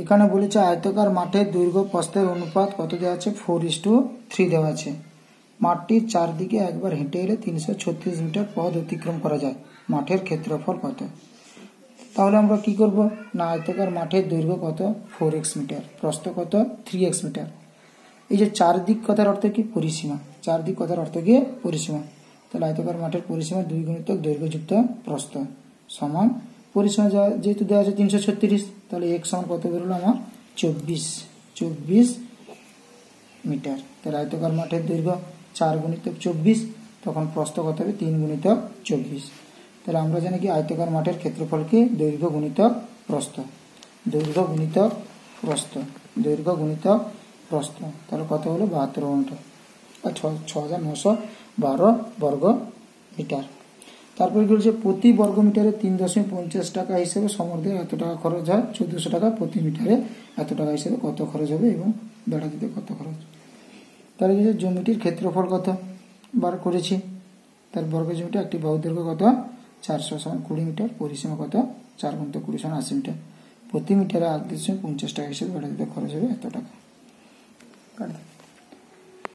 এখানে বলেছে আয়তাকার মাঠের দৈর্ঘ্য প্রস্থের অনুপাত কত দেওয়া আছে, 4:3 দেওয়া আছে। মাঠটির চারদিকে একবার হেঁটে এলে 336 মিটার পথ অতিক্রম করা যায়, মাঠের ক্ষেত্রফল কত? তাহলে আমরা কি করব না, আয়তাকার মাঠের দৈর্ঘ্য কত, 4x মিটার, প্রস্থ কত, 3x মিটার। এই যে চারদিক কথার অর্থ কি, পরিসীমা। চারদিক কথার অর্থ কি, পরিসীমা। তাহলে আয়তাকার মাঠের পরিসীমা 2 গুণিতক দৈর্ঘ্য যুক্ত প্রস্থ সমান পরিসীমা যেহেতু দেওয়া আছে 336, তাহলে x সমান কত বেরোলো আমার, 24 মিটার। তাহলে আয়তাকার মাঠের দৈর্ঘ্য 4 গুণিতক 24, তখন প্রস্থ কত হবে, 3 গুণিতক 24। তাহলে আমরা জানি কি আয়তাকার মাঠের ক্ষেত্রফল কি, দৈর্ঘ্য গুণিতক প্রস্থ, দৈর্ঘ্য গুণিতক প্রস্থ, দৈর্ঘ্য গুণিতক প্রস্থ। তাহলে কত হলো, 72 মিটার বা 6912 বর্গ মিটার। তারপরে কি বলছে, প্রতি বর্গ মিটারে 3.50 টাকা হিসেবে সমর্থে এত টাকা খরচ হয়, 1400 টাকা প্রতি মিটারে এত টাকা হিসেবে কত খরচ হবে এবং বেড়া দিতে কত খরচ। তাহলে কি জমিটির ক্ষেত্রফল কত বার করেছি, তার বর্গ জমিটা একটি বাহু দৈর্ঘ্য কত, 400 সমান 20 মিটার, পরিসীমা কত, 4 গুণিতক 20 সমান 80 মিটার, প্রতি মিটারে 8.50 টাকা হিসেবে বেড়া দিতে খরচ হবে এত টাকা।